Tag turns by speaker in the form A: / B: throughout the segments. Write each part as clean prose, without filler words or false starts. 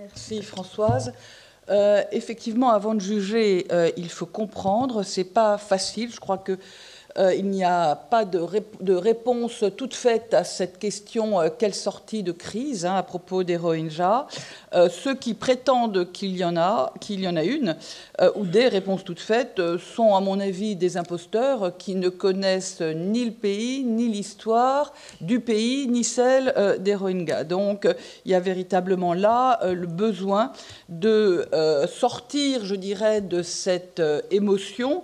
A: Merci Françoise. Effectivement, avant de juger, il faut comprendre. C'est pas facile. Je crois que il n'y a pas de réponse toute faite à cette question quelle sortie de crise à propos des Rohingyas. Ceux qui prétendent qu'il y en a une, ou des réponses toutes faites, sont à mon avis des imposteurs qui ne connaissent ni le pays, ni l'histoire du pays, ni celle des Rohingyas. Donc il y a véritablement là le besoin de sortir, je dirais, de cette émotion,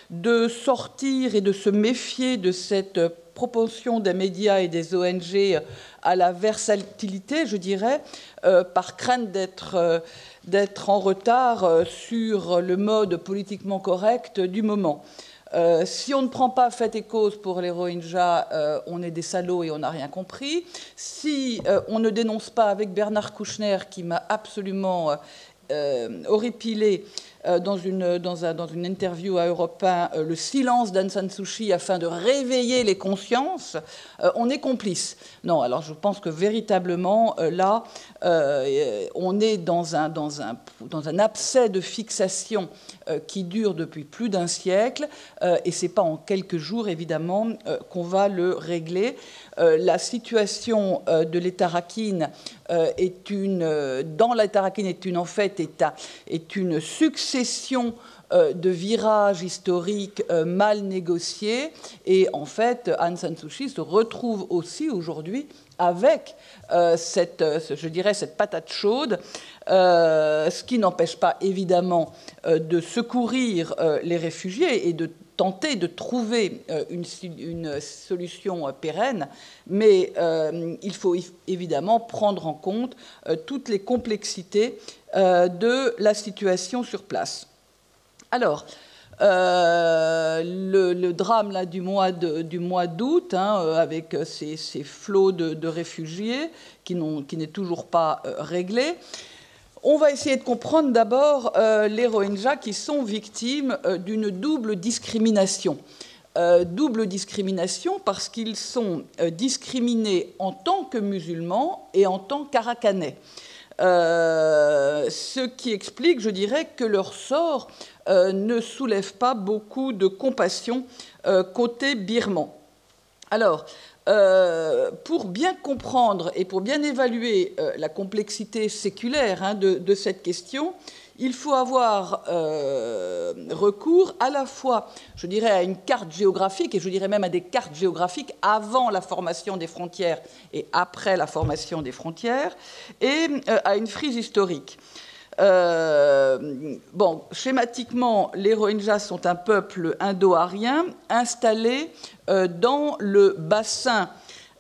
A: de sortir et de se méfier de cette propension des médias et des ONG à la versatilité, je dirais, par crainte d'être en retard sur le mode politiquement correct du moment. Si on ne prend pas fait et cause pour les Rohingyas, on est des salauds et on n'a rien compris. Si on ne dénonce pas avec Bernard Kouchner, qui m'a absolument horripilé dans une interview à Europe 1, le silence d'Aung San Suu Kyi afin de réveiller les consciences, on est complice. Non, alors je pense que véritablement, là, on est dans un abcès de fixation qui dure depuis plus d'un siècle, et ce n'est pas en quelques jours, évidemment, qu'on va le régler. La situation de l'État Rakhine dans l'État Rakhine est une succession de virages historiques mal négociés, et en fait Aung San Suu Kyi se retrouve aussi aujourd'hui avec cette patate chaude, ce qui n'empêche pas évidemment de secourir les réfugiés et de tenter de trouver une solution pérenne, mais il faut évidemment prendre en compte toutes les complexités de la situation sur place. Alors, le drame là, du mois d'août, avec ces flots de réfugiés qui n'est toujours pas réglé. On va essayer de comprendre d'abord les Rohingyas qui sont victimes d'une double discrimination. Double discrimination parce qu'ils sont discriminés en tant que musulmans et en tant qu'Arakanais. Ce qui explique, je dirais, que leur sort ne soulève pas beaucoup de compassion côté birman. Alors, pour bien comprendre et pour bien évaluer la complexité séculaire de cette question, il faut avoir recours à la fois, je dirais, à une carte géographique, et je dirais même à des cartes géographiques avant la formation des frontières et après la formation des frontières, et à une frise historique. Schématiquement, les Rohingyas sont un peuple indo-arien installé dans le bassin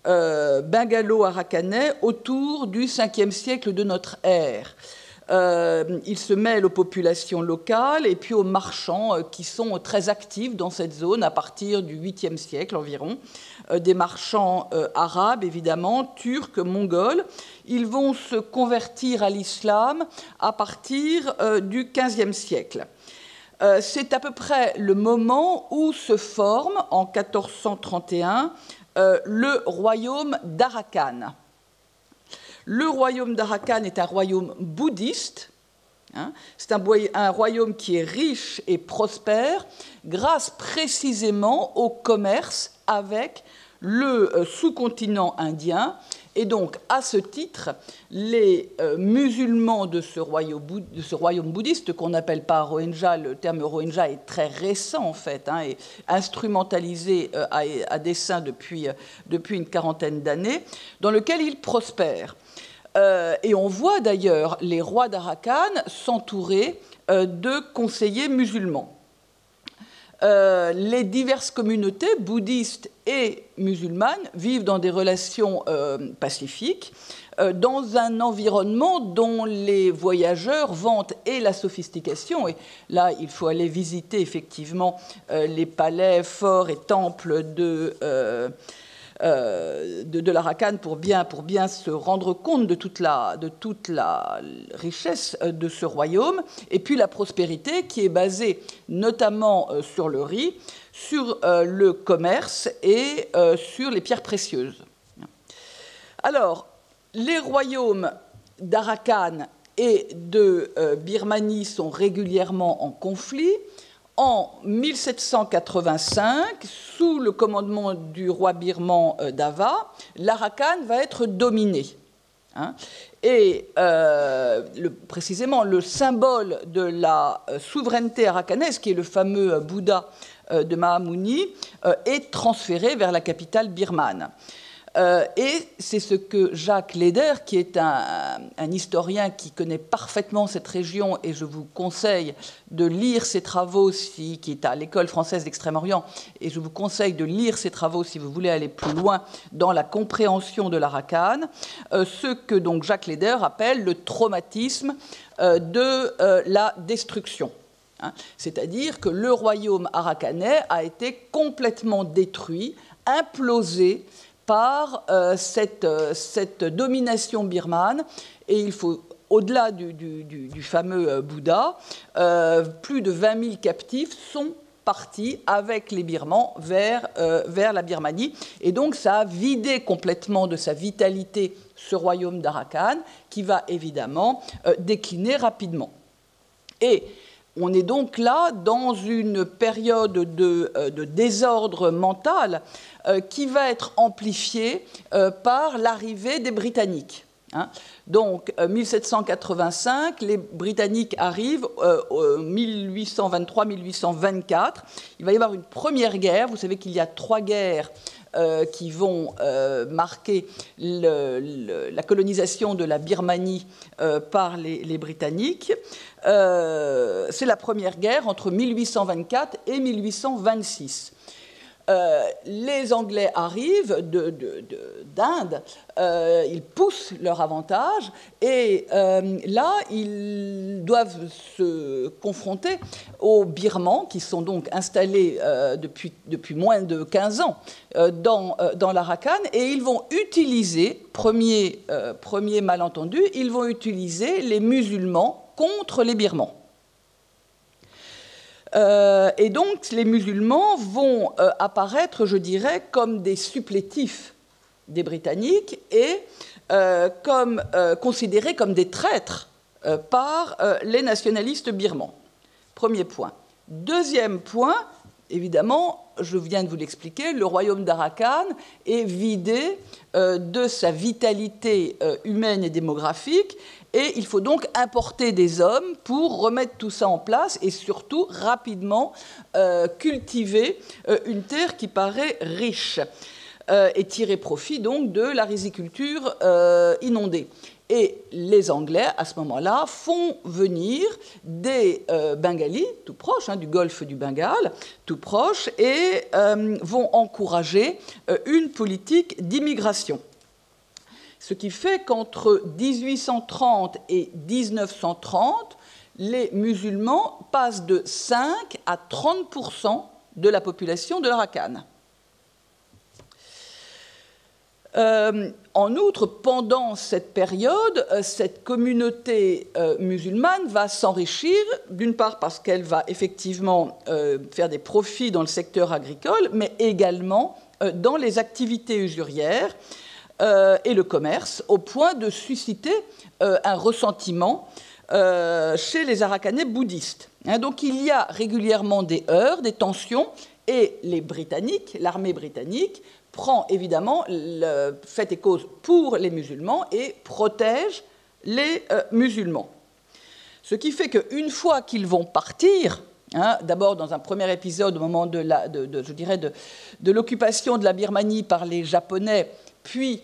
A: bengalo-arakanais autour du 5e siècle de notre ère. Ils se mêlent aux populations locales et puis aux marchands qui sont très actifs dans cette zone à partir du 8e siècle environ. Des marchands arabes, évidemment, turcs, mongols. Ils vont se convertir à l'islam à partir du 15e siècle. C'est à peu près le moment où se forme, en 1431, le royaume d'Arakan. Le royaume d'Arakan est un royaume bouddhiste. C'est un royaume qui est riche et prospère grâce précisément au commerce avec le sous-continent indien. Et donc, à ce titre, les musulmans de ce royaume bouddhiste, qu'on n'appelle pas Rohingya, le terme Rohingya est très récent en fait, et instrumentalisé à dessein depuis une quarantaine d'années, dans lequel ils prospèrent. Et on voit d'ailleurs les rois d'Arakan s'entourer de conseillers musulmans. Les diverses communautés bouddhistes et musulmanes vivent dans des relations pacifiques, dans un environnement dont les voyageurs vantent et la sophistication. Et là, il faut aller visiter effectivement les palais, forts et temples de l'Arakan pour bien se rendre compte de toute la richesse de ce royaume, et puis la prospérité qui est basée notamment sur le riz, sur le commerce et sur les pierres précieuses. Alors, les royaumes d'Arakan et de Birmanie sont régulièrement en conflit. En 1785, sous le commandement du roi birman Dava, l'Arakan va être dominé. Et précisément, le symbole de la souveraineté arakanaise, qui est le fameux Bouddha de Mahamuni, est transféré vers la capitale birmane. Et c'est ce que Jacques Leder, qui est un historien qui connaît parfaitement cette région, et je vous conseille de lire ses travaux, qui est à l'École française d'Extrême-Orient, et je vous conseille de lire ses travaux si vous voulez aller plus loin dans la compréhension de l'Arakan, ce que donc Jacques Leder appelle le traumatisme de la destruction. C'est-à-dire que le royaume arakanais a été complètement détruit, implosé, par cette domination birmane, et il faut, au-delà du fameux Bouddha, plus de 20 000 captifs sont partis avec les Birmans vers la Birmanie, et donc ça a vidé complètement de sa vitalité ce royaume d'Arakan, qui va évidemment décliner rapidement. Et on est donc là dans une période de désordre mental qui va être amplifiée par l'arrivée des Britanniques. Donc, 1785, les Britanniques arrivent, 1823-1824. Il va y avoir une première guerre. Vous savez qu'il y a 3 guerres qui vont marquer la colonisation de la Birmanie par les Britanniques. C'est la première guerre entre 1824 et 1826. Les Anglais arrivent d'Inde, ils poussent leur avantage, et là, ils doivent se confronter aux Birmans, qui sont donc installés depuis moins de 15 ans dans l'Arakan, et ils vont utiliser, premier malentendu, ils vont utiliser les musulmans contre les Birmans. Et donc, les musulmans vont apparaître, je dirais, comme des supplétifs des Britanniques et considérés comme des traîtres par les nationalistes birmans. Premier point. Deuxième point, évidemment, je viens de vous l'expliquer, le royaume d'Arakan est vidé de sa vitalité humaine et démographique, et il faut donc importer des hommes pour remettre tout ça en place et surtout rapidement cultiver une terre qui paraît riche et tirer profit donc de la riziculture inondée. Et les Anglais, à ce moment-là, font venir des Bengalis, tout proches, du golfe du Bengale, tout proche, et vont encourager une politique d'immigration. Ce qui fait qu'entre 1830 et 1930, les musulmans passent de 5 à 30% de la population de l'Arakan. En outre, pendant cette période, cette communauté musulmane va s'enrichir, d'une part parce qu'elle va effectivement faire des profits dans le secteur agricole, mais également dans les activités usurières et le commerce, au point de susciter un ressentiment chez les Arakanais bouddhistes. Donc il y a régulièrement des heurts, des tensions, et les Britanniques, l'armée britannique, prend évidemment le fait et cause pour les musulmans et protège les musulmans. Ce qui fait qu'une fois qu'ils vont partir, d'abord dans un premier épisode au moment de l'occupation de la Birmanie par les Japonais, puis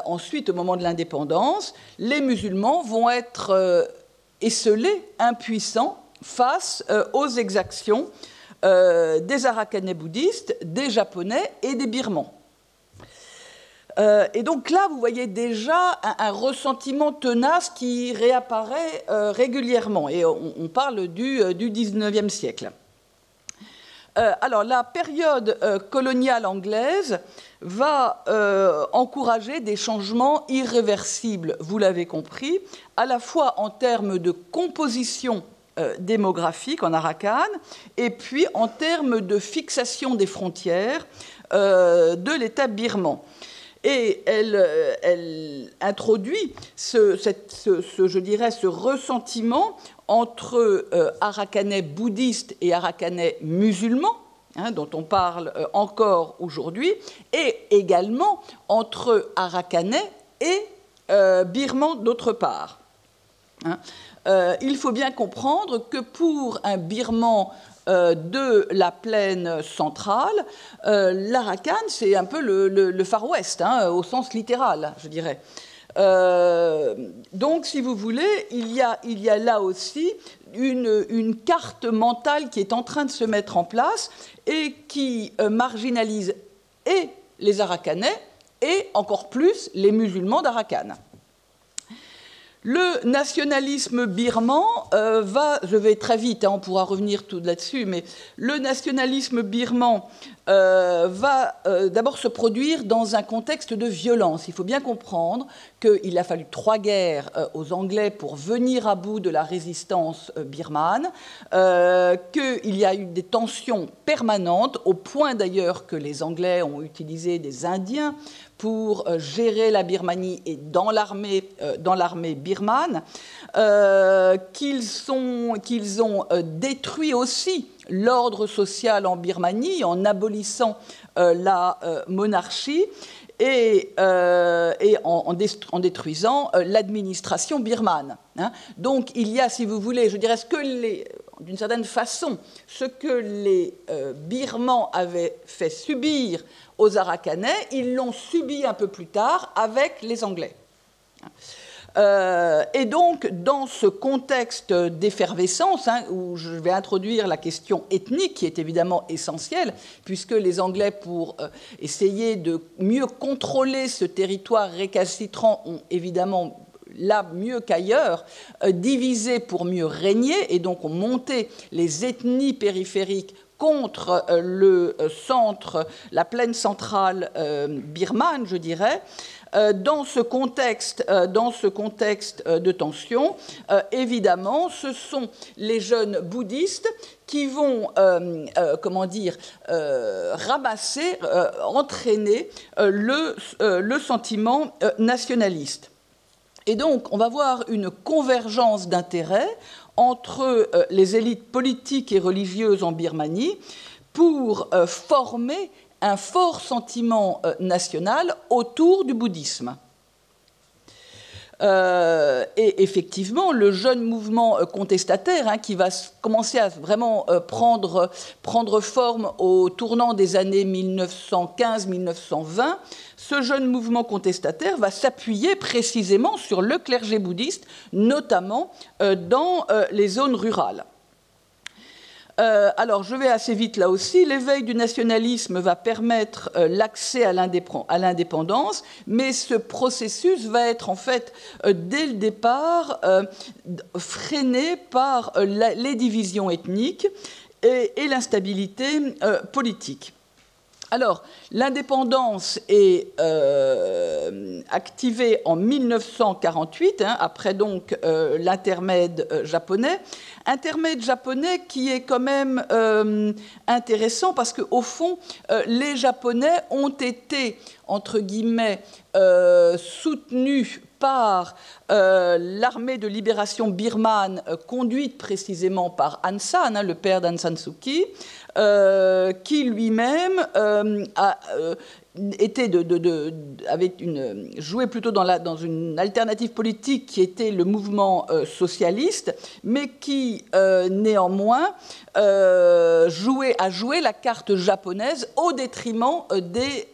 A: ensuite au moment de l'indépendance, les musulmans vont être esselés, impuissants face aux exactions des Arakanais bouddhistes, des Japonais et des Birmans. Et donc là, vous voyez déjà un ressentiment tenace qui réapparaît régulièrement. Et on parle du XIXe siècle. Alors, la période coloniale anglaise va encourager des changements irréversibles, vous l'avez compris, à la fois en termes de composition démographique en Arakan, et puis en termes de fixation des frontières de l'État birman. Et elle introduit je dirais, ce ressentiment entre Arakanais bouddhistes et Arakanais musulmans, dont on parle encore aujourd'hui, et également entre Arakanais et Birmans d'autre part. Il faut bien comprendre que pour un Birman de la plaine centrale, l'Arakan, c'est un peu le Far West, au sens littéral, je dirais. Donc, si vous voulez, il y a là aussi une carte mentale qui est en train de se mettre en place et qui marginalise et les Arakanais et encore plus les musulmans d'Arakan. Le nationalisme birman je vais très vite, on pourra revenir tout là-dessus, mais le nationalisme birman va d'abord se produire dans un contexte de violence. Il faut bien comprendre qu'il a fallu 3 guerres aux Anglais pour venir à bout de la résistance birmane, qu'il y a eu des tensions permanentes, au point d'ailleurs que les Anglais ont utilisé des Indiens pour gérer la Birmanie et dans l'armée birmane, qu'ils ont détruit aussi l'ordre social en Birmanie en abolissant la monarchie et en détruisant l'administration birmane. Donc il y a, si vous voulez, je dirais, d'une certaine façon, ce que les Birmans avaient fait subir aux Arakanais, ils l'ont subi un peu plus tard avec les Anglais. Et donc, dans ce contexte d'effervescence, où je vais introduire la question ethnique, qui est évidemment essentielle, puisque les Anglais, pour essayer de mieux contrôler ce territoire récalcitrant, ont évidemment, là mieux qu'ailleurs, divisé pour mieux régner, et donc ont monté les ethnies périphériques contre le centre, la plaine centrale birmane, je dirais. Dans ce contexte de tension, évidemment, ce sont les jeunes bouddhistes qui vont, ramasser, entraîner le sentiment nationaliste. Et donc, on va voir une convergence d'intérêts entre les élites politiques et religieuses en Birmanie pour former un fort sentiment national autour du bouddhisme. Et effectivement, le jeune mouvement contestataire, qui va commencer à vraiment prendre forme au tournant des années 1915-1920, ce jeune mouvement contestataire va s'appuyer précisément sur le clergé bouddhiste, notamment dans les zones rurales. Alors, je vais assez vite là aussi. L'éveil du nationalisme va permettre l'accès à l'indépendance, mais ce processus va être en fait, dès le départ, freiné par les divisions ethniques et l'instabilité politique. Alors, l'indépendance est activée en 1948, après donc l'intermède japonais. Intermède japonais qui est quand même intéressant parce qu'au fond, les Japonais ont été, entre guillemets, soutenus par l'armée de libération birmane conduite précisément par Aung San, le père d'Aung San Suu Kyi, qui lui-même jouait plutôt dans une alternative politique qui était le mouvement socialiste, mais qui néanmoins a joué la carte japonaise au détriment des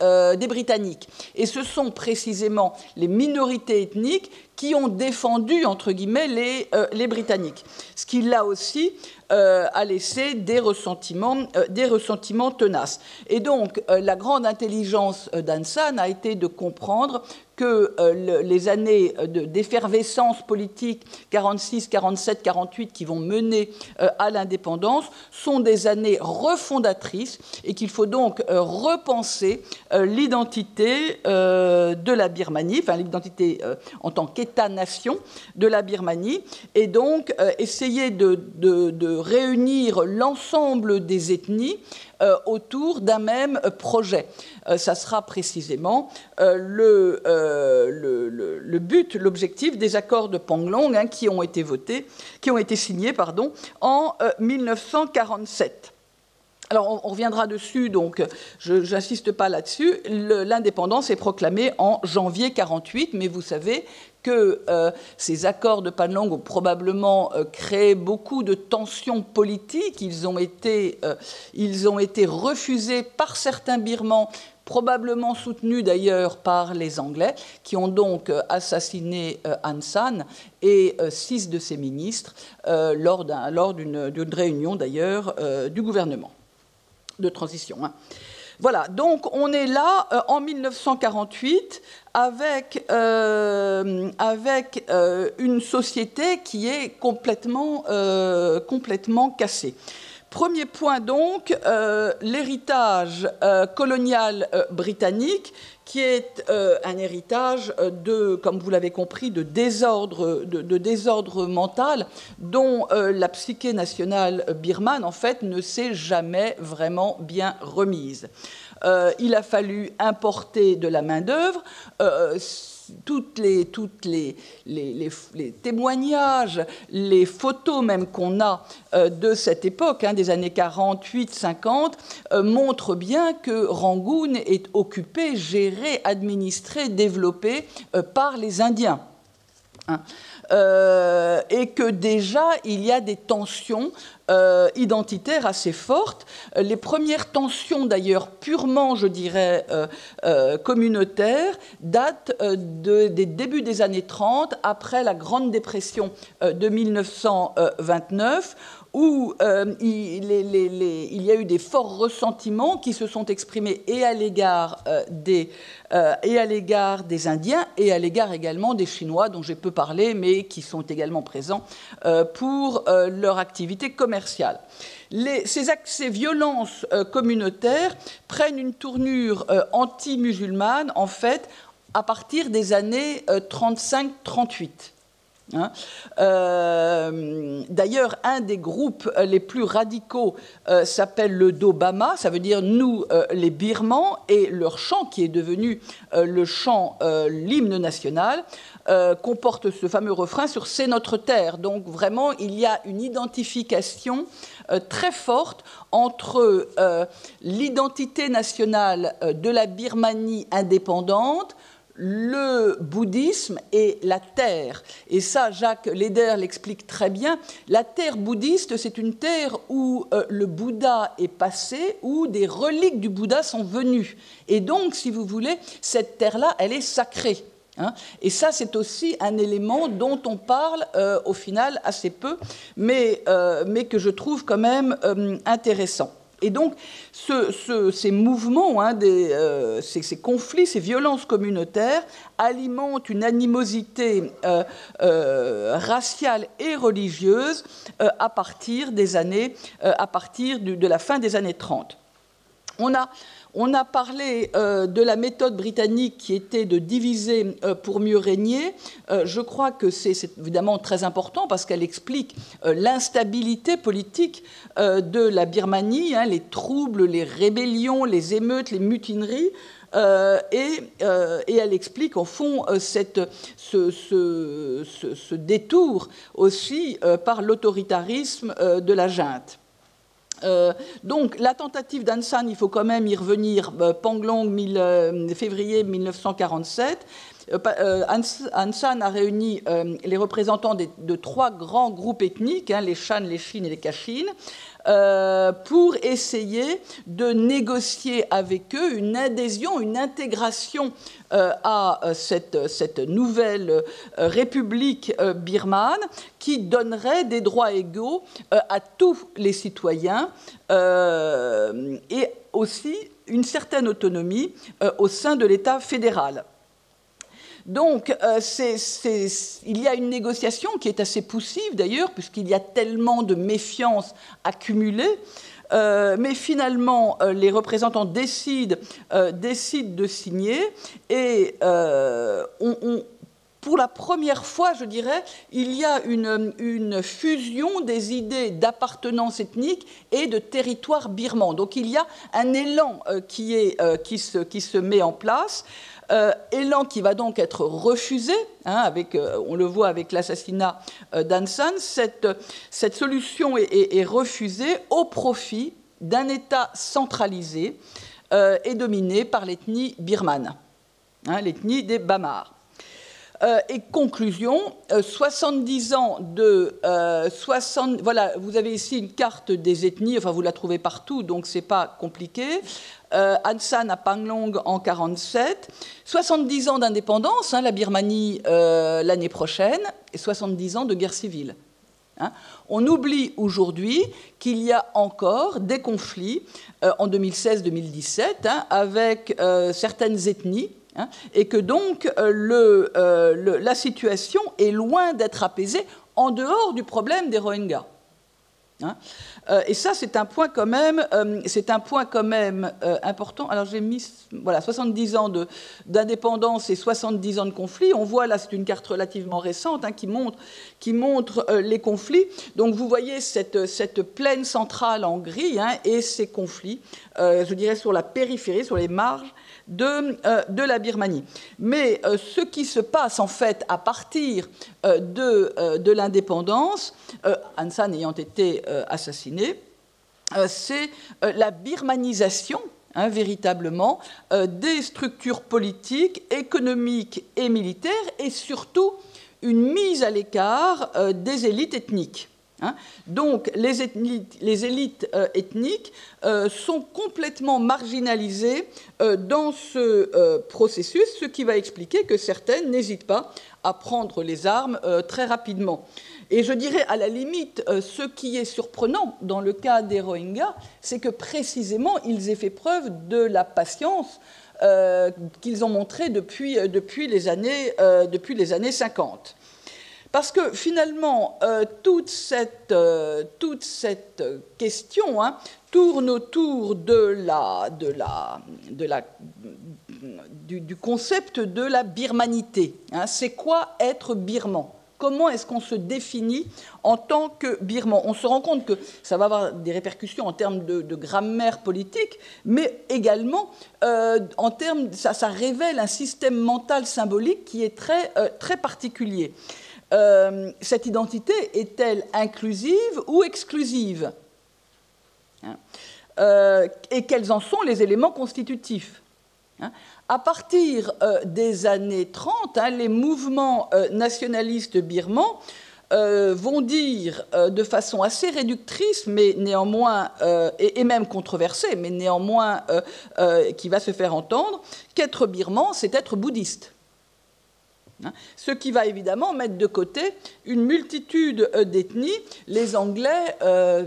A: Britanniques. Et ce sont précisément les minorités ethniques qui ont défendu, entre guillemets, les Britanniques. Ce qui, là aussi, a laissé des ressentiments tenaces. Et donc, la grande intelligence d'Aung San a été de comprendre que les années d'effervescence politique 46, 47, 48 qui vont mener à l'indépendance sont des années refondatrices et qu'il faut donc repenser l'identité de la Birmanie, enfin l'identité en tant qu'État-nation de la Birmanie, et donc essayer de réunir l'ensemble des ethnies autour d'un même projet. Ça sera précisément le but, l'objectif des accords de Panglong, hein, qui ont été signés, en 1947. Alors, on reviendra dessus, donc je n'insiste pas là-dessus. L'indépendance est proclamée en janvier 1948, mais vous savez que ces accords de Panglong ont probablement créé beaucoup de tensions politiques. Ils ont été refusés par certains Birmans, probablement soutenus d'ailleurs par les Anglais, qui ont donc assassiné Aung San et 6 de ses ministres lors d'une réunion d'ailleurs du gouvernement de transition. Hein. Voilà, donc on est là en 1948 avec une société qui est complètement cassée. Premier point donc, l'héritage colonial britannique, qui est un héritage comme vous l'avez compris, de désordre mental, dont la psyché nationale birmane, en fait, ne s'est jamais vraiment bien remise. Il a fallu importer de la main-d'œuvre. Toutes les témoignages, les photos même qu'on a de cette époque, hein, des années 48-50, montrent bien que Rangoon est occupé, géré, administré, développé par les Indiens. Hein. Et que déjà, il y a des tensions identitaires assez fortes. Les premières tensions, d'ailleurs, purement, je dirais, communautaires, datent des débuts des années 30, après la Grande Dépression de 1929, où il y a eu des forts ressentiments qui se sont exprimés et à l'égard des Indiens et à l'égard également des Chinois, dont j'ai peu parlé, mais qui sont également présents pour leur activité commerciale. Ces violences communautaires prennent une tournure anti-musulmane, en fait, à partir des années 35-38. Hein. D'ailleurs, un des groupes les plus radicaux s'appelle le Dobama, ça veut dire nous les Birmans, et leur chant, qui est devenu l'hymne national, comporte ce fameux refrain sur C'est notre terre. Donc vraiment, il y a une identification très forte entre l'identité nationale de la Birmanie indépendante, le bouddhisme et la terre. Et ça, Jacques Leder l'explique très bien. La terre bouddhiste, c'est une terre où le Bouddha est passé, où des reliques du Bouddha sont venues. Et donc, si vous voulez, cette terre-là, elle est sacrée. Hein. Et ça, c'est aussi un élément dont on parle au final assez peu, mais que je trouve quand même intéressant. Et donc, ces mouvements, hein, ces conflits, ces violences communautaires alimentent une animosité raciale et religieuse à partir de la fin des années 30. On a parlé de la méthode britannique qui était de diviser pour mieux régner. Je crois que c'est évidemment très important parce qu'elle explique l'instabilité politique de la Birmanie, hein, les troubles, les rébellions, les émeutes, les mutineries. Et elle explique, en fond, ce détour aussi par l'autoritarisme de la junte. Donc, la tentative d'Aung San, il faut quand même y revenir, Panglong, février 1947. Aung San a réuni les représentants de 3 grands groupes ethniques, hein, les Shan, les Shin et les Kachin, pour essayer de négocier avec eux une adhésion, une intégration à cette nouvelle république birmane qui donnerait des droits égaux à tous les citoyens et aussi une certaine autonomie au sein de l'État fédéral. Donc, il y a une négociation qui est assez poussive d'ailleurs, puisqu'il y a tellement de méfiance accumulée, mais finalement, les représentants décident de signer et pour la première fois, je dirais, il y a une fusion des idées d'appartenance ethnique et de territoire birman. Donc il y a un élan qui se met en place, élan qui va donc être refusé, hein, on le voit avec l'assassinat d'Aung San. Cette solution est refusée au profit d'un État centralisé et dominé par l'ethnie birmane, hein, l'ethnie des Bamars. Et conclusion, 70 ans de... voilà, vous avez ici une carte des ethnies, enfin vous la trouvez partout, donc c'est pas compliqué. Aung San à Panglong en 1947, 70 ans d'indépendance, hein, la Birmanie l'année prochaine, et 70 ans de guerre civile. Hein. On oublie aujourd'hui qu'il y a encore des conflits en 2016-2017 hein, avec certaines ethnies, hein, et que donc la situation est loin d'être apaisée en dehors du problème des Rohingyas. Hein. Et ça, c'est un point quand même, important. Alors j'ai mis 70 ans d'indépendance et 70 ans de conflit. On voit là, c'est une carte relativement récente hein, qui montre les conflits. Donc vous voyez cette plaine centrale en gris hein, et ces conflits, je dirais, sur la périphérie, sur les marges de la Birmanie. Mais ce qui se passe en fait à partir de l'indépendance, Aung San ayant été assassiné, c'est la birmanisation, hein, véritablement, des structures politiques, économiques et militaires, et surtout une mise à l'écart des élites ethniques. Hein. Donc les élites ethniques sont complètement marginalisées dans ce processus, ce qui va expliquer que certaines n'hésitent pas à prendre les armes très rapidement. Et je dirais, à la limite, ce qui est surprenant dans le cas des Rohingyas, c'est que précisément, ils aient fait preuve de la patience qu'ils ont montrée depuis les années 50. Parce que finalement, toute cette question hein, tourne autour du concept de la birmanité. Hein. C'est quoi être birman ? Comment est-ce qu'on se définit en tant que birman ? On se rend compte que ça va avoir des répercussions en termes de grammaire politique, mais également en termes, ça révèle un système mental symbolique qui est très particulier. Cette identité est-elle inclusive ou exclusive ? Et quels en sont les éléments constitutifs ? À partir des années 30, hein, les mouvements nationalistes birmans vont dire de façon assez réductrice, mais néanmoins, et même controversée, mais néanmoins qui va se faire entendre, qu'être birman, c'est être bouddhiste. Ce qui va évidemment mettre de côté une multitude d'ethnies, les Anglais,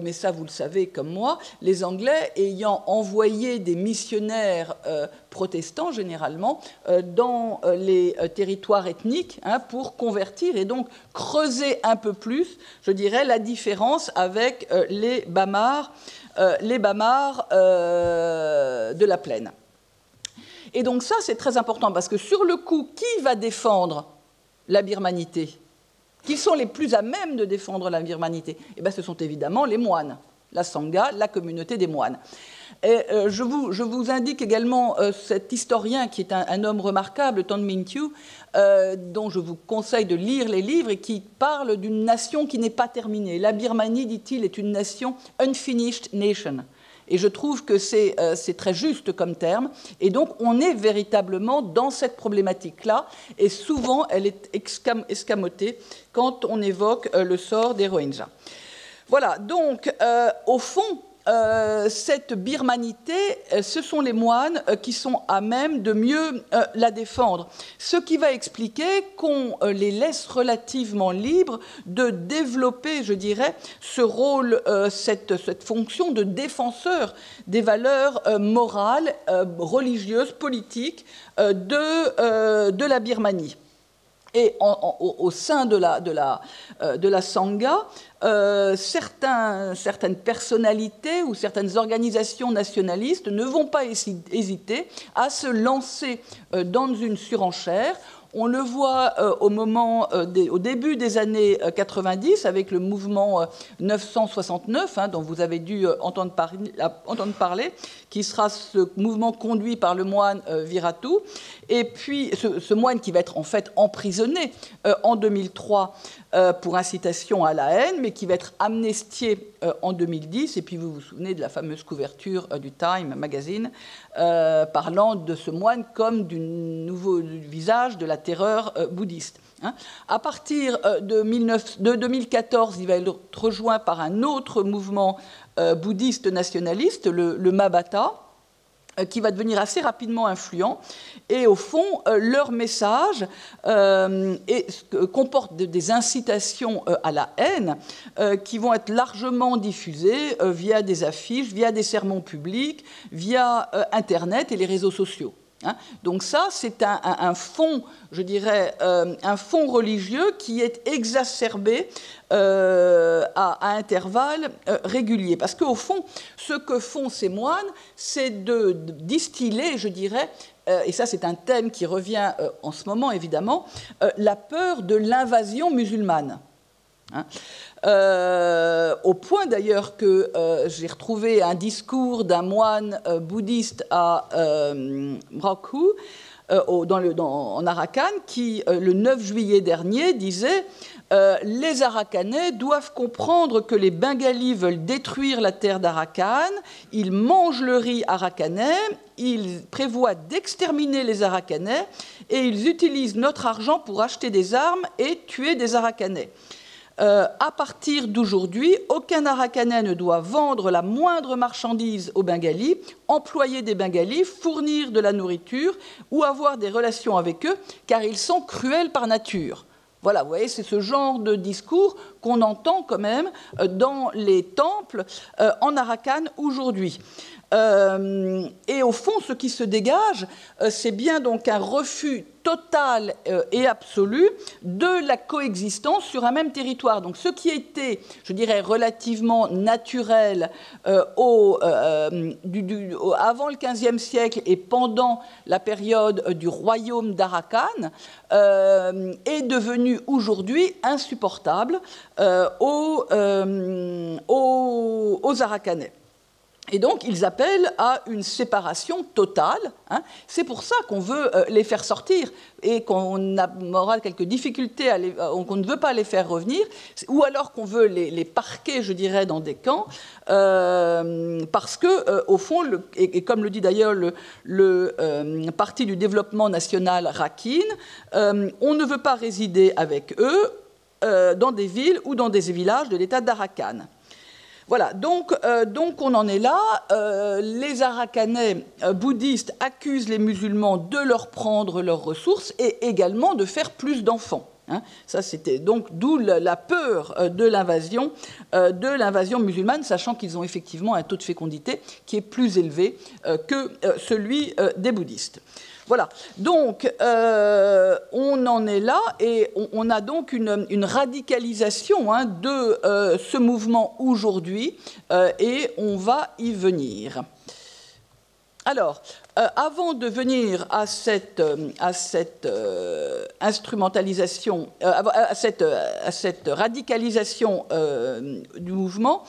A: mais ça vous le savez comme moi, les Anglais ayant envoyé des missionnaires protestants généralement dans les territoires ethniques hein, pour convertir et donc creuser un peu plus, je dirais, la différence avec les Bamars de la plaine. Et donc ça, c'est très important, parce que sur le coup, qui va défendre la birmanité ? Qui sont les plus à même de défendre la birmanité ? Eh bien, ce sont évidemment les moines, la Sangha, la communauté des moines. Et je vous indique également cet historien qui est un homme remarquable, Ton Minh Chiu, dont je vous conseille de lire les livres et qui parle d'une nation qui n'est pas terminée. La Birmanie, dit-il, est une nation unfinished nation. Et je trouve que c'est très juste comme terme. Et donc, on est véritablement dans cette problématique-là. Et souvent, elle est escamotée quand on évoque le sort des Rohingyas. Voilà. Donc, au fond, cette birmanité, ce sont les moines qui sont à même de mieux la défendre. Ce qui va expliquer qu'on les laisse relativement libres de développer, je dirais, ce rôle, cette fonction de défenseur des valeurs morales, religieuses, politiques de la Birmanie. Et au sein de la Sangha, certaines personnalités ou certaines organisations nationalistes ne vont pas hésiter à se lancer dans une surenchère. On le voit au début des années 90 avec le mouvement 969, dont vous avez dû entendre parler, qui sera ce mouvement conduit par le moine Viratu, et puis ce moine qui va être en fait emprisonné en 2003 pour incitation à la haine, mais qui va être amnistié en 2010, et puis vous vous souvenez de la fameuse couverture du Time Magazine parlant de ce moine comme du nouveau visage de la terreur bouddhiste. À partir de 2014, il va être rejoint par un autre mouvement bouddhiste nationaliste, le Mabata, qui va devenir assez rapidement influent. Et au fond, leur message comporte des incitations à la haine qui vont être largement diffusées via des affiches, via des sermons publics, via Internet et les réseaux sociaux. Donc ça, c'est un fond, je dirais, un fond religieux qui est exacerbé à intervalles réguliers. Parce qu'au fond, ce que font ces moines, c'est de distiller, je dirais, et ça c'est un thème qui revient en ce moment évidemment, la peur de l'invasion musulmane. Au point d'ailleurs que j'ai retrouvé un discours d'un moine bouddhiste à Mraku, en Arakan, qui, le 9 juillet dernier, disait « Les Arakanais doivent comprendre que les Bengalis veulent détruire la terre d'Arakan, ils mangent le riz arakanais, ils prévoient d'exterminer les Arakanais et ils utilisent notre argent pour acheter des armes et tuer des Arakanais. » À partir d'aujourd'hui, aucun Arakanais ne doit vendre la moindre marchandise aux Bengalis, employer des Bengalis, fournir de la nourriture ou avoir des relations avec eux, car ils sont cruels par nature. Voilà, vous voyez, c'est ce genre de discours qu'on entend quand même dans les temples en Arakan aujourd'hui. Et au fond, ce qui se dégage, c'est bien donc un refus total et absolu de la coexistence sur un même territoire. Donc ce qui était, je dirais, relativement naturel avant le XVe siècle et pendant la période du royaume d'Arakan est devenu aujourd'hui insupportable aux Arakanais. Et donc, ils appellent à une séparation totale. C'est pour ça qu'on veut les faire sortir et qu'on aura quelques difficultés, qu'on ne veut pas les faire revenir, ou alors qu'on veut les parquer, je dirais, dans des camps, parce que, au fond, et comme le dit d'ailleurs le Parti du développement national Rakhine, on ne veut pas résider avec eux dans des villes ou dans des villages de l'État d'Arakan. Voilà, donc on en est là. Les Arakanais bouddhistes accusent les musulmans de leur prendre leurs ressources et également de faire plus d'enfants. Ça, c'était donc d'où la peur de l'invasion musulmane, sachant qu'ils ont effectivement un taux de fécondité qui est plus élevé que celui des bouddhistes. Voilà, donc on en est là et on a donc une radicalisation de ce mouvement aujourd'hui et on va y venir. Alors, avant de venir à cette instrumentalisation, à cette radicalisation du mouvement,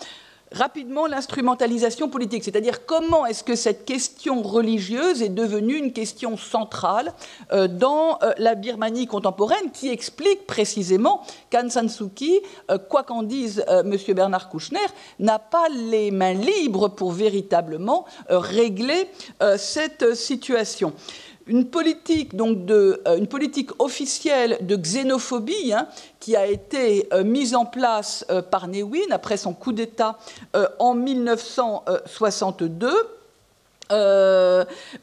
A: rapidement l'instrumentalisation politique, c'est-à-dire comment est-ce que cette question religieuse est devenue une question centrale dans la Birmanie contemporaine, qui explique précisément qu'Aung San Suu Kyi, quoi qu'en dise M. Bernard Kouchner, n'a pas les mains libres pour véritablement régler cette situation. Une politique officielle de xénophobie qui a été mise en place par Ne Win après son coup d'État en 1962,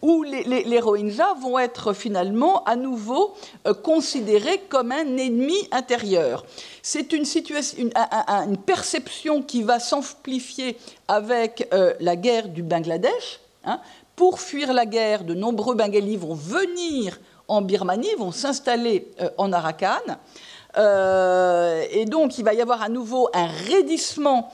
A: où les Rohingyas vont être finalement à nouveau considérés comme un ennemi intérieur. C'est une perception qui va s'amplifier avec la guerre du Bangladesh. Pour fuir la guerre, de nombreux Bengalis vont venir en Birmanie, vont s'installer en Arakan. Et donc, il va y avoir à nouveau un raidissement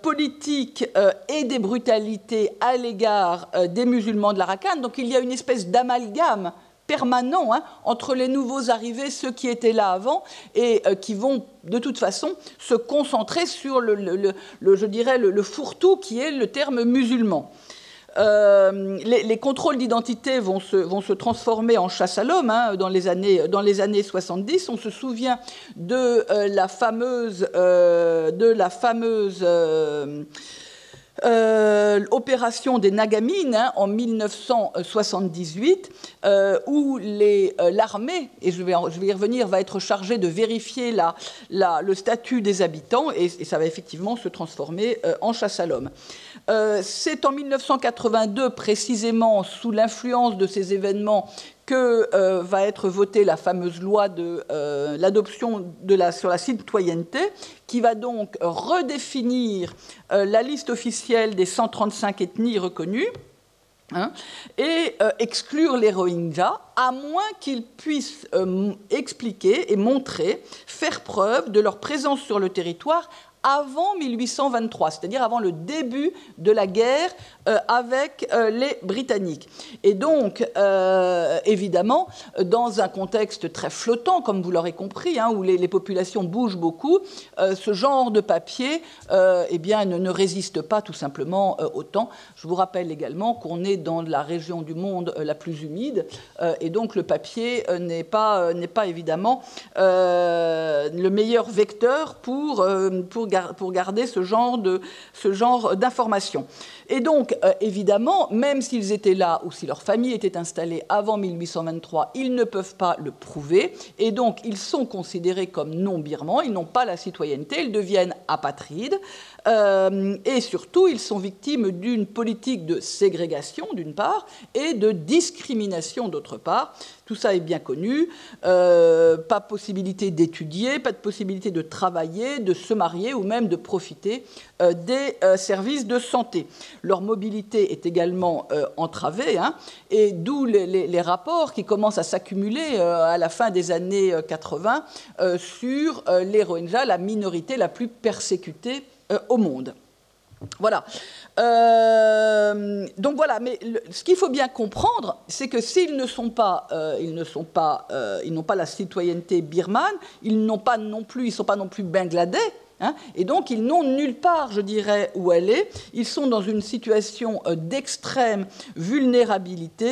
A: politique et des brutalités à l'égard des musulmans de l'Arakan. Donc, il y a une espèce d'amalgame permanent entre les nouveaux arrivés, ceux qui étaient là avant, et qui vont de toute façon se concentrer sur je dirais, le fourre-tout qui est le terme musulman. Les contrôles d'identité vont se transformer en chasse à l'homme dans les années 70. On se souvient de la fameuse opération des Nagamines en 1978, où l'armée, et je vais y revenir, va être chargée de vérifier le statut des habitants, et ça va effectivement se transformer en chasse à l'homme. C'est en 1982, précisément sous l'influence de ces événements, que va être votée la fameuse loi de l'adoption sur la citoyenneté, qui va donc redéfinir la liste officielle des 135 ethnies reconnues, et exclure les Rohingyas, à moins qu'ils puissent expliquer et montrer, faire preuve de leur présence sur le territoire avant 1823, c'est-à-dire avant le début de la guerre avec les Britanniques. Et donc, évidemment, dans un contexte très flottant, comme vous l'aurez compris, où les populations bougent beaucoup, ce genre de papier ne résiste pas tout simplement au temps. Je vous rappelle également qu'on est dans la région du monde la plus humide, et donc le papier n'est pas évidemment le meilleur vecteur pour garder ce genre d'informations. Et donc, évidemment, même s'ils étaient là ou si leur famille était installée avant 1823, ils ne peuvent pas le prouver. Et donc, ils sont considérés comme non-birmans, ils n'ont pas la citoyenneté, ils deviennent apatrides. Et surtout, ils sont victimes d'une politique de ségrégation, d'une part, et de discrimination, d'autre part. Tout ça est bien connu. Pas possibilité d'étudier, pas de possibilité de travailler, de se marier ou même de profiter des services de santé. Leur mobilité est également entravée, et d'où les rapports qui commencent à s'accumuler à la fin des années 80 sur les Rohingyas, la minorité la plus persécutée au monde. Voilà. Donc voilà, mais ce qu'il faut bien comprendre, c'est que s'ils n'ont pas la citoyenneté birmane, ils ne sont pas non plus bangladais, et donc ils n'ont nulle part, je dirais, où aller. Ils sont dans une situation d'extrême vulnérabilité,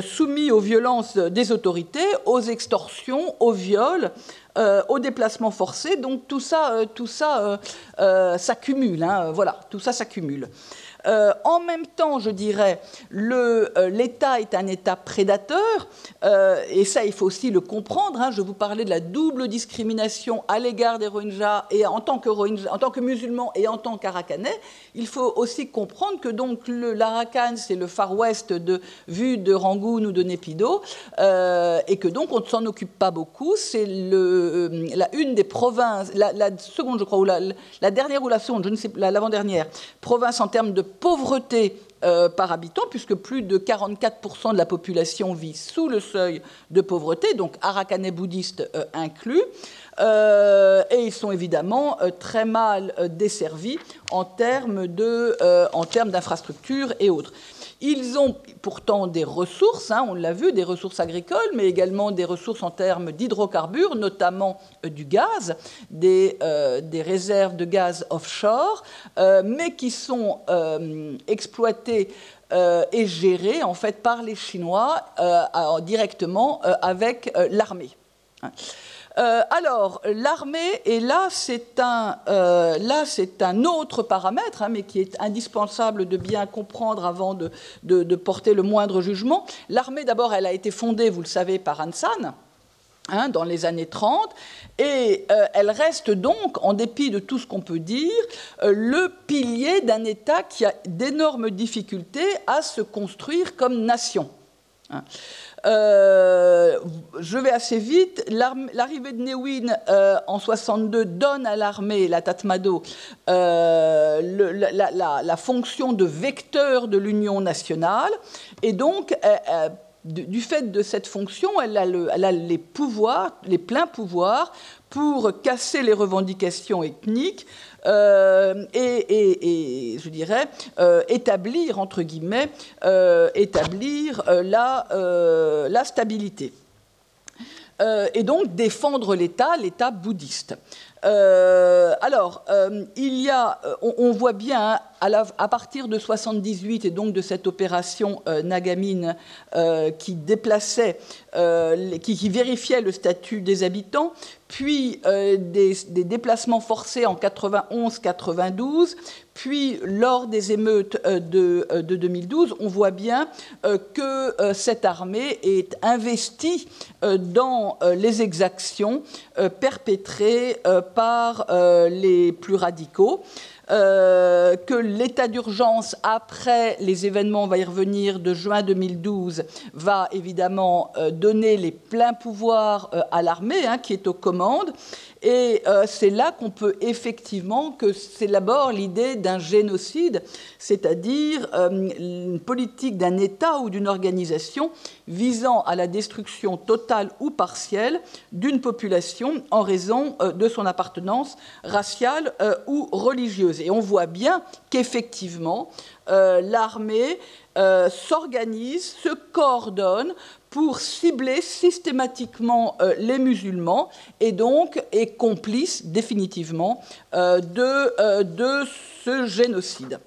A: soumis aux violences des autorités, aux extorsions, aux viols, aux déplacements forcés. Donc tout ça s'accumule. Voilà, tout ça s'accumule. En même temps, je dirais, l'État est un État prédateur, et ça, il faut aussi le comprendre. Je vous parlais de la double discrimination à l'égard des Rohingyas, et en tant que musulmans et en tant qu'Arakanais. Il faut aussi comprendre que donc l'Arakan, c'est le Far West vu de Rangoon ou de Naypyidaw, et que donc on ne s'en occupe pas beaucoup. C'est une des provinces, la seconde, je crois, ou la dernière ou la seconde, je ne sais pas, l'avant-dernière province en termes de pauvreté par habitant, puisque plus de 44% de la population vit sous le seuil de pauvreté, donc arakanais bouddhistes inclus, et ils sont évidemment très mal desservis en termes d'infrastructures et autres. Ils ont pourtant des ressources, on l'a vu, des ressources agricoles, mais également des ressources en termes d'hydrocarbures, notamment du gaz, des réserves de gaz offshore, mais qui sont exploitées et gérées en fait par les Chinois directement avec l'armée. Alors, l'armée, et là c'est un autre paramètre, mais qui est indispensable de bien comprendre avant de porter le moindre jugement. L'armée, d'abord, elle a été fondée, vous le savez, par Aung San, dans les années 30, et elle reste donc, en dépit de tout ce qu'on peut dire, le pilier d'un État qui a d'énormes difficultés à se construire comme nation. Je vais assez vite. L'arrivée de Ne Win en 62 donne à l'armée, la Tatmadaw, la fonction de vecteur de l'union nationale, et donc du fait de cette fonction, elle a les pouvoirs, les pleins pouvoirs pour casser les revendications ethniques et je dirais, établir, entre guillemets, la stabilité. Et donc défendre l'État bouddhiste. On voit bien à partir de 78 et donc de cette opération Nagamine qui déplaçait, qui vérifiait le statut des habitants, puis des déplacements forcés en 91-92, puis lors des émeutes de 2012, on voit bien que cette armée est investie dans les exactions perpétrées par les plus radicaux. Que l'état d'urgence après les événements, on va y revenir, de juin 2012, va évidemment donner les pleins pouvoirs à l'armée qui est aux commandes. Et c'est là qu'on peut effectivement, que c'est d'abord l'idée d'un génocide, c'est-à-dire une politique d'un État ou d'une organisation visant à la destruction totale ou partielle d'une population en raison de son appartenance raciale ou religieuse. Et on voit bien qu'effectivement, l'armée s'organise, se coordonne pour cibler systématiquement les musulmans et donc est complice définitivement de ce génocide.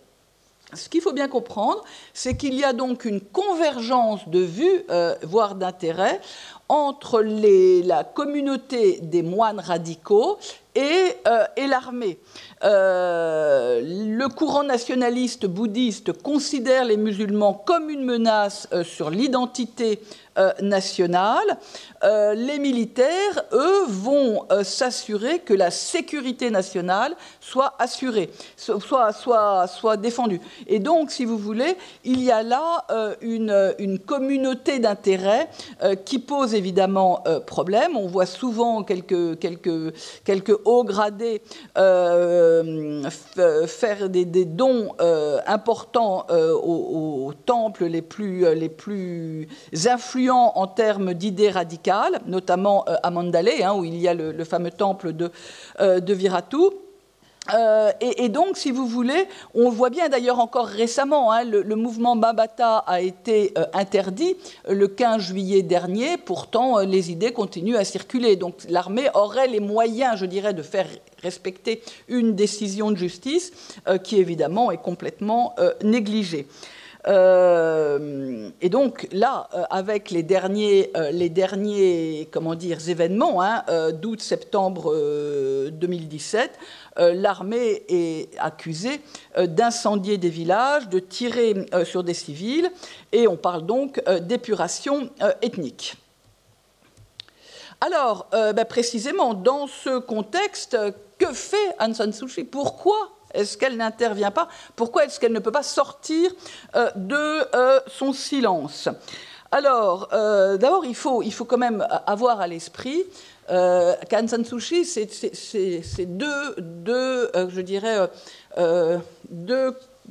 A: Ce qu'il faut bien comprendre, c'est qu'il y a donc une convergence de vues, voire d'intérêts, entre la communauté des moines radicaux et l'armée. Le courant nationaliste bouddhiste considère les musulmans comme une menace sur l'identité nationale. Les militaires, eux, vont s'assurer que la sécurité nationale soit assurée, soit défendue. Et donc, si vous voulez, il y a là une communauté d'intérêts qui pose évidemment problème. On voit souvent quelques hauts gradés faire des dons importants aux temples les plus influents en termes d'idées radicales, notamment à Mandalay, où il y a le fameux temple de Viratu. Et donc, si vous voulez, on voit bien d'ailleurs encore récemment, le mouvement Bambata a été interdit le 15 juillet dernier, pourtant les idées continuent à circuler. Donc l'armée aurait les moyens, je dirais, de faire respecter une décision de justice qui évidemment est complètement négligée. Et donc là, avec les derniers événements d'août-septembre 2017, l'armée est accusée d'incendier des villages, de tirer sur des civils, et on parle donc d'épuration ethnique. Alors, précisément, dans ce contexte, que fait Aung San Suu Kyi ? Pourquoi est-ce qu'elle n'intervient pas ? Pourquoi est-ce qu'elle ne peut pas sortir de son silence ? Alors, d'abord, il faut quand même avoir à l'esprit qu'Aung San Suu Kyi, c'est deux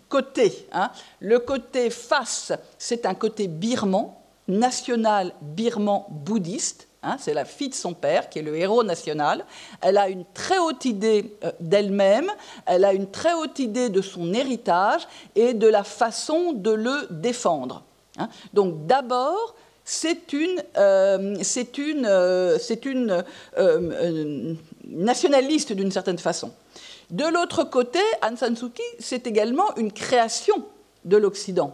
A: côtés. Le côté face, c'est un côté birman, national birman bouddhiste. C'est la fille de son père, qui est le héros national. Elle a une très haute idée d'elle-même, elle a une très haute idée de son héritage et de la façon de le défendre. Donc d'abord, c'est une nationaliste d'une certaine façon. De l'autre côté, Aung San Suu Kyi, c'est également une création de l'Occident.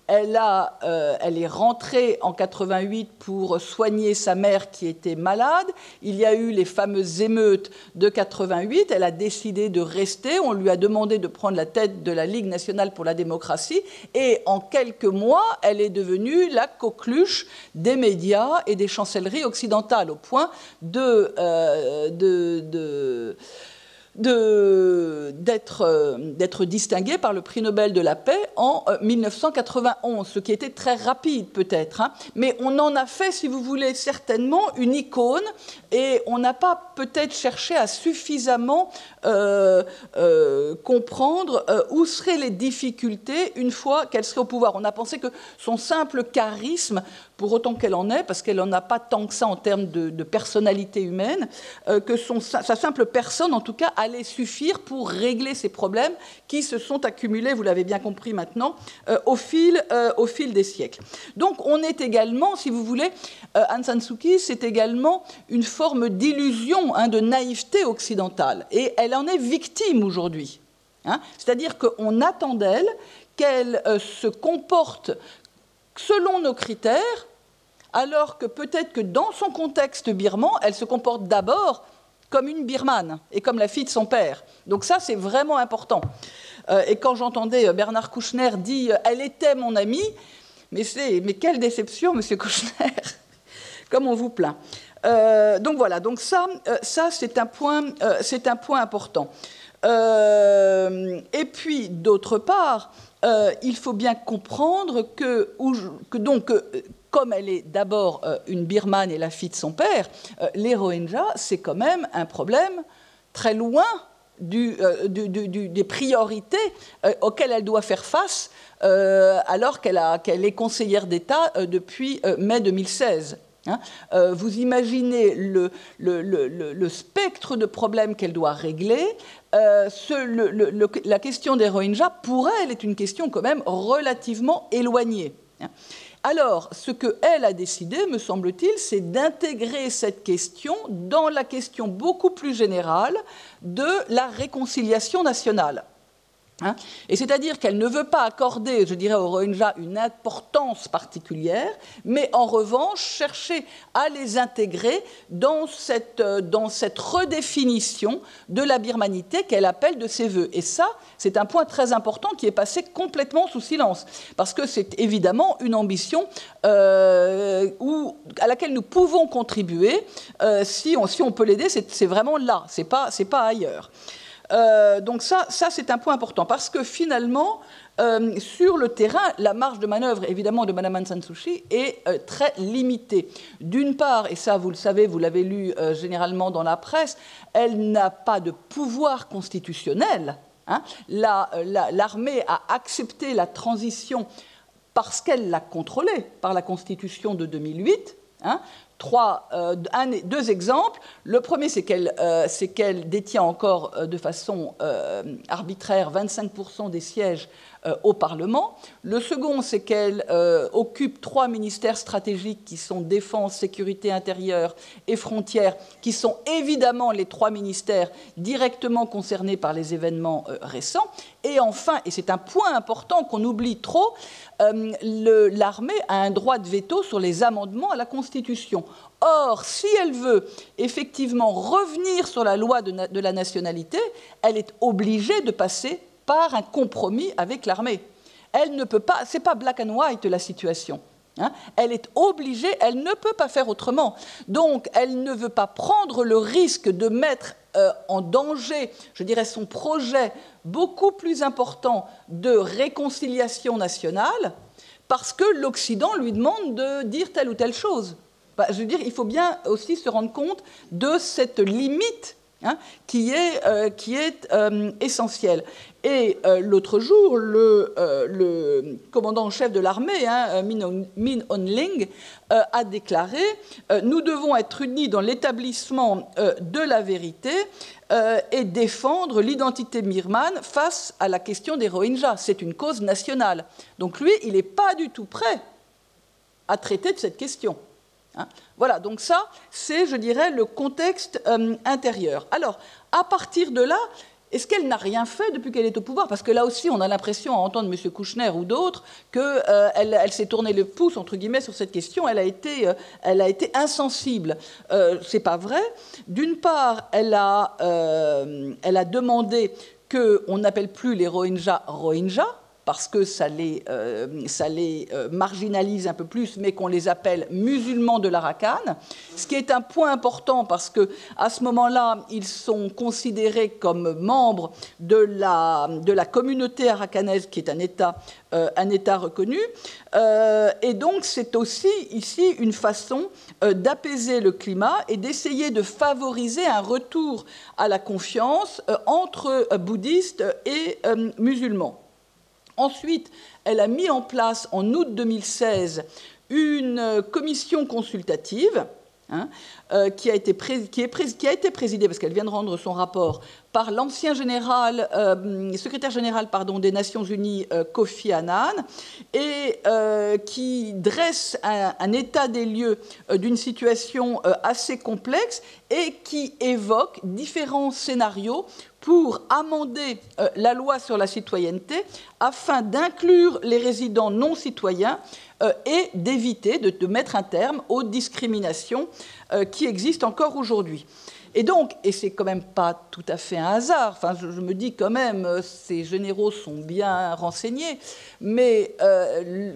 A: Elle est rentrée en 88 pour soigner sa mère qui était malade. Il y a eu les fameuses émeutes de 88. Elle a décidé de rester. On lui a demandé de prendre la tête de la Ligue nationale pour la démocratie. Et en quelques mois, elle est devenue la coqueluche des médias et des chancelleries occidentales, au point de d'être distinguée par le prix Nobel de la paix en 1991, ce qui était très rapide peut-être, hein. Mais on en a fait, si vous voulez, certainement une icône, et on n'a pas peut-être cherché à suffisamment comprendre où seraient les difficultés une fois qu'elle serait au pouvoir. On a pensé que son simple charisme, pour autant qu'elle en ait, parce qu'elle n'en a pas tant que ça en termes de personnalité humaine, que sa simple personne, en tout cas, allait suffire pour régler ces problèmes qui se sont accumulés, vous l'avez bien compris maintenant, au fil des siècles. Donc on est également, si vous voulez, Aung San Suu Kyi, c'est également une forme d'illusion, hein, de naïveté occidentale, et elle en est victime aujourd'hui. Hein. C'est-à-dire qu'on attend d'elle qu'elle se comporte selon nos critères, alors que peut-être que dans son contexte birman, elle se comporte d'abord comme une birmane et comme la fille de son père. Donc ça, c'est vraiment important. Et quand j'entendais Bernard Kouchner dire « elle était mon amie », mais quelle déception, monsieur Kouchner, comme on vous plaint. Donc voilà, donc ça c'est un point important. Et puis, d'autre part, il faut bien comprendre que comme elle est d'abord une birmane et la fille de son père, les Rohingyas, c'est quand même un problème très loin des priorités auxquelles elle doit faire face alors qu'elle est conseillère d'État depuis mai 2016. Hein. Vous imaginez le spectre de problèmes qu'elle doit régler. La question des Rohingyas, pour elle, est une question quand même relativement éloignée. Hein. Alors, ce qu'elle a décidé, me semble-t-il, c'est d'intégrer cette question dans la question beaucoup plus générale de la réconciliation nationale. Hein. Et c'est-à-dire qu'elle ne veut pas accorder, je dirais, aux Rohingyas une importance particulière, mais en revanche chercher à les intégrer dans cette redéfinition de la birmanité qu'elle appelle de ses voeux. Et ça, c'est un point très important qui est passé complètement sous silence, parce que c'est évidemment une ambition à laquelle nous pouvons contribuer. Si on peut l'aider, c'est vraiment là, c'est pas ailleurs. Donc ça c'est un point important, parce que finalement, sur le terrain, la marge de manœuvre, évidemment, de Mme Aung San Suu Kyi est très limitée. D'une part, et ça vous le savez, vous l'avez lu généralement dans la presse, elle n'a pas de pouvoir constitutionnel. Hein. L'armée a accepté la transition parce qu'elle l'a contrôlée par la Constitution de 2008. Hein. Deux exemples. Le premier, c'est qu'elle détient encore de façon arbitraire 25% des sièges au Parlement. Le second, c'est qu'elle occupe 3 ministères stratégiques qui sont défense, sécurité intérieure et frontières, qui sont évidemment les 3 ministères directement concernés par les événements récents. Et enfin, et c'est un point important qu'on oublie trop, l'armée a un droit de veto sur les amendements à la Constitution. Or, si elle veut effectivement revenir sur la loi de la nationalité, elle est obligée de passer par un compromis avec l'armée. Elle ne peut pas, c'est pas black and white la situation. Hein. Elle est obligée, elle ne peut pas faire autrement. Donc, elle ne veut pas prendre le risque de mettre en danger, je dirais, son projet beaucoup plus important de réconciliation nationale, parce que l'Occident lui demande de dire telle ou telle chose. Je veux dire, il faut bien aussi se rendre compte de cette limite, hein, qui est essentielle. Et l'autre jour, le commandant en chef de l'armée, hein, Min Aung Hlaing, a déclaré « Nous devons être unis dans l'établissement de la vérité et défendre l'identité birmane face à la question des Rohingyas. C'est une cause nationale. » Donc lui, il n'est pas du tout prêt à traiter de cette question. Hein. Voilà, donc ça, c'est, je dirais, le contexte intérieur. Alors, à partir de là, est-ce qu'elle n'a rien fait depuis qu'elle est au pouvoir? Parce que là aussi, on a l'impression, à entendre M. Kouchner ou d'autres, qu'elle s'est tourné le pouce, entre guillemets, sur cette question. Elle a été insensible. C'est pas vrai. D'une part, elle a demandé qu'on n'appelle plus les Rohingyas Rohingyas, parce que ça les marginalise un peu plus, mais qu'on les appelle musulmans de l'Arakan, ce qui est un point important parce qu'à ce moment-là, ils sont considérés comme membres de la communauté arakanaise, qui est un État reconnu. Et donc, c'est aussi ici une façon d'apaiser le climat et d'essayer de favoriser un retour à la confiance entre bouddhistes et musulmans. Ensuite, elle a mis en place, en août 2016, une commission consultative qui a été présidée, parce qu'elle vient de rendre son rapport, par l'ancien secrétaire général des Nations Unies, Kofi Annan, et qui dresse un état des lieux d'une situation assez complexe et qui évoque différents scénarios pour amender la loi sur la citoyenneté afin d'inclure les résidents non citoyens et d'éviter de mettre un terme aux discriminations qui existent encore aujourd'hui. Et donc, et c'est quand même pas tout à fait un hasard, enfin, je me dis quand même, ces généraux sont bien renseignés, mais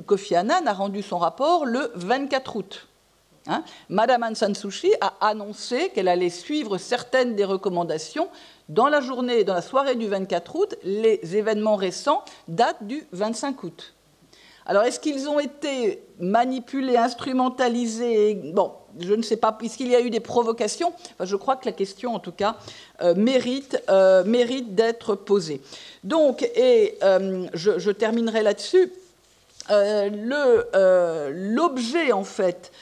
A: Kofi Annan a rendu son rapport le 24 août. Madame Aung San Suu Kyi a annoncé qu'elle allait suivre certaines des recommandations dans la soirée du 24 août. Les événements récents datent du 25 août. Alors, est-ce qu'ils ont été manipulés, instrumentalisés? Bon, je ne sais pas, puisqu'il y a eu des provocations. Enfin, je crois que la question, en tout cas, mérite d'être posée. Donc, et je terminerai là-dessus. L'objet, en fait,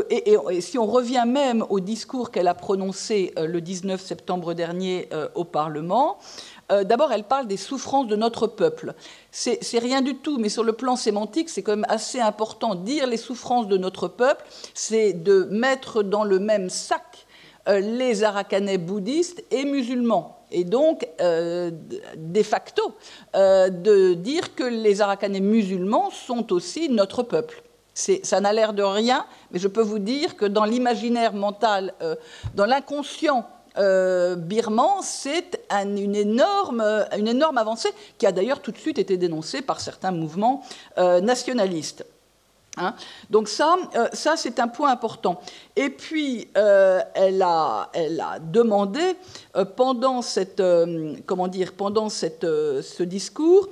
A: et si on revient même au discours qu'elle a prononcé le 19 septembre dernier au Parlement, d'abord, elle parle des souffrances de notre peuple. C'est rien du tout, mais sur le plan sémantique, c'est quand même assez important. Dire les souffrances de notre peuple, c'est de mettre dans le même sac les Arakanais bouddhistes et musulmans. Et donc, de facto, de dire que les Arakanais musulmans sont aussi notre peuple. Ça n'a l'air de rien, mais je peux vous dire que dans l'imaginaire mental, dans l'inconscient birman, c'est une énorme avancée qui a d'ailleurs tout de suite été dénoncée par certains mouvements nationalistes. Donc ça c'est un point important. Et puis, elle a demandé, pendant ce discours,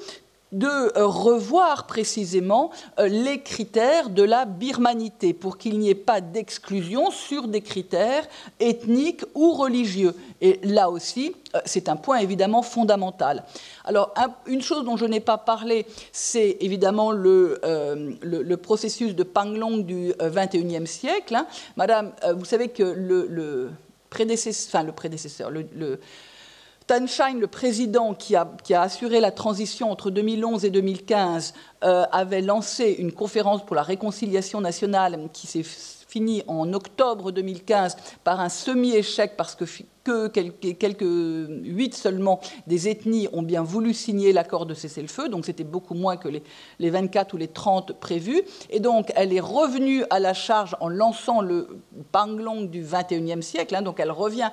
A: de revoir précisément les critères de la birmanité pour qu'il n'y ait pas d'exclusion sur des critères ethniques ou religieux. Et là aussi, c'est un point évidemment fondamental. Alors, une chose dont je n'ai pas parlé, c'est évidemment le processus de Panglong du XXIe siècle. Madame, vous savez que le prédécesseur, Thein Sein, le président qui a assuré la transition entre 2011 et 2015, avait lancé une conférence pour la réconciliation nationale qui s'est finie en octobre 2015 par un semi-échec parce que quelques 8 seulement des ethnies ont bien voulu signer l'accord de cessez-le-feu, donc c'était beaucoup moins que les 24 ou les 30 prévus. Et donc elle est revenue à la charge en lançant le Panglong du XXIe siècle, donc elle revient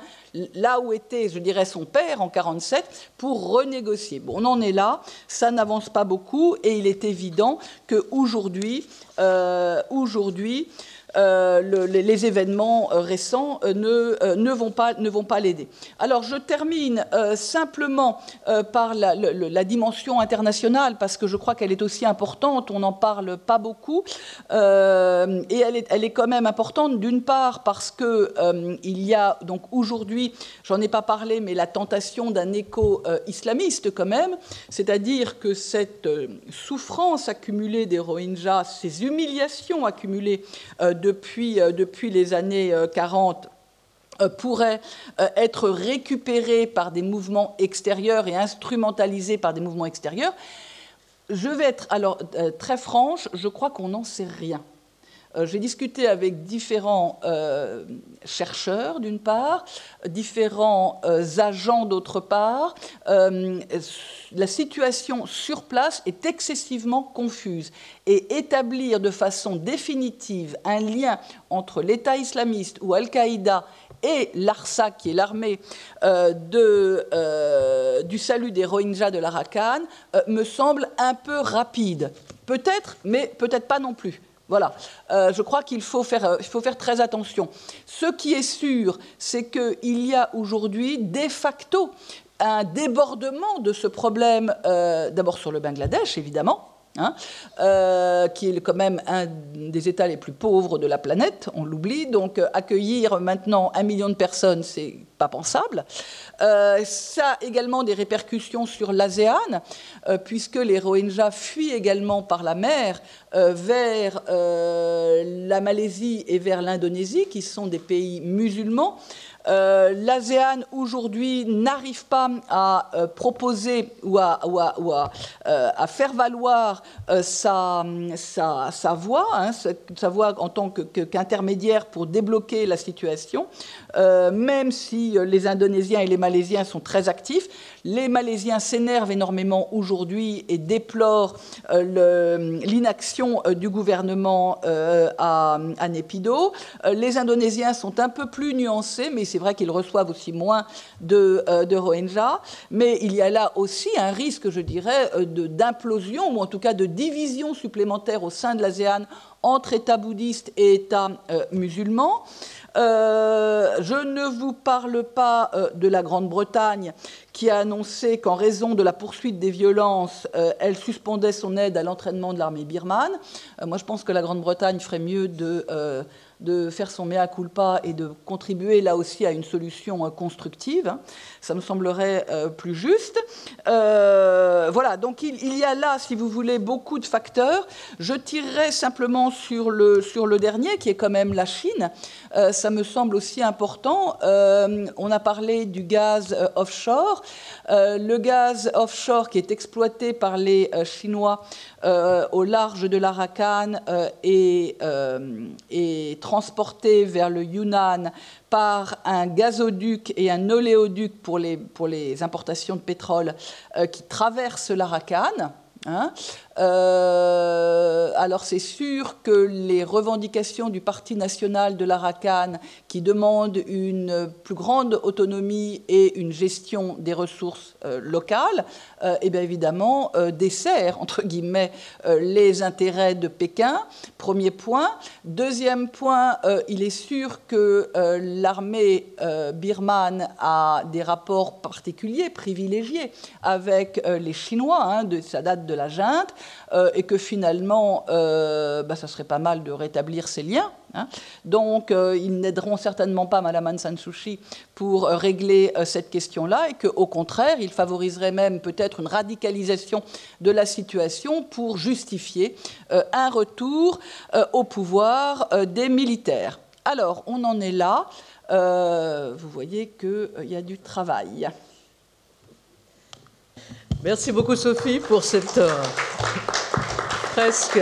A: là où était, je dirais, son père en 1947 pour renégocier. Bon, on en est là, ça n'avance pas beaucoup et il est évident qu'aujourd'hui, les événements récents ne vont pas l'aider. Alors, je termine simplement par la dimension internationale, parce que je crois qu'elle est aussi importante, on n'en parle pas beaucoup, et elle est quand même importante, d'une part, parce qu'il y a donc aujourd'hui, j'en ai pas parlé, mais la tentation d'un écho islamiste quand même, c'est-à-dire que cette souffrance accumulée des Rohingyas, ces humiliations accumulées depuis les années 40 pourrait être récupérée par des mouvements extérieurs et instrumentalisée par des mouvements extérieurs. Je vais être alors très franche, je crois qu'on n'en sait rien. J'ai discuté avec différents chercheurs, d'une part, différents agents, d'autre part. La situation sur place est excessivement confuse. Et établir de façon définitive un lien entre l'État islamiste ou Al-Qaïda et l'ARSA, qui est l'armée du salut des Rohingyas de l'Arakan, me semble un peu rapide. Peut-être, mais peut-être pas non plus. Voilà. Je crois qu'il faut faire très attention. Ce qui est sûr, c'est qu'il y a aujourd'hui, de facto, un débordement de ce problème, d'abord sur le Bangladesh, évidemment, qui est quand même un des États les plus pauvres de la planète, on l'oublie. Donc accueillir maintenant 1 million de personnes, c'est pas pensable. Ça a également des répercussions sur l'ASEAN, puisque les Rohingyas fuient également par la mer vers la Malaisie et vers l'Indonésie, qui sont des pays musulmans. L'ASEAN aujourd'hui n'arrive pas à proposer ou à faire valoir sa voix, sa voix en tant qu'intermédiaire pour débloquer la situation, même si les Indonésiens et les Malaisiens sont très actifs. Les Malaisiens s'énervent énormément aujourd'hui et déplorent l'inaction du gouvernement à Naypyidaw. Les Indonésiens sont un peu plus nuancés, mais c'est vrai qu'ils reçoivent aussi moins de Rohingyas. Mais il y a là aussi un risque, je dirais, d'implosion, ou en tout cas de division supplémentaire au sein de l'ASEAN entre États bouddhistes et États musulmans. Je ne vous parle pas de la Grande-Bretagne, qui a annoncé qu'en raison de la poursuite des violences, elle suspendait son aide à l'entraînement de l'armée birmane. Moi, je pense que la Grande-Bretagne ferait mieux de faire son mea culpa et de contribuer là aussi à une solution constructive. Ça me semblerait plus juste. Voilà, donc il y a là, si vous voulez, beaucoup de facteurs. Je tirerai simplement sur le dernier, qui est quand même la Chine. Ça me semble aussi important. On a parlé du gaz offshore. Le gaz offshore qui est exploité par les Chinois au large de l'Arakan est transporté vers le Yunnan par un gazoduc et un oléoduc pour les importations de pétrole qui traversent l'Arakan. Alors c'est sûr que les revendications du Parti national de l'Arakan, qui demandent une plus grande autonomie et une gestion des ressources locales, et bien évidemment desserrent, entre guillemets, les intérêts de Pékin. Premier point. Deuxième point, il est sûr que l'armée birmane a des rapports particuliers, privilégiés, avec les Chinois, ça date de la junte, et que finalement, ça serait pas mal de rétablir ces liens. Donc, ils n'aideront certainement pas Mme Aung San Suu Kyi pour régler cette question-là, et qu'au contraire, ils favoriseraient même peut-être une radicalisation de la situation pour justifier un retour au pouvoir des militaires. Alors, on en est là. Vous voyez qu'il y a du travail.
B: Merci beaucoup, Sophie, pour cette presque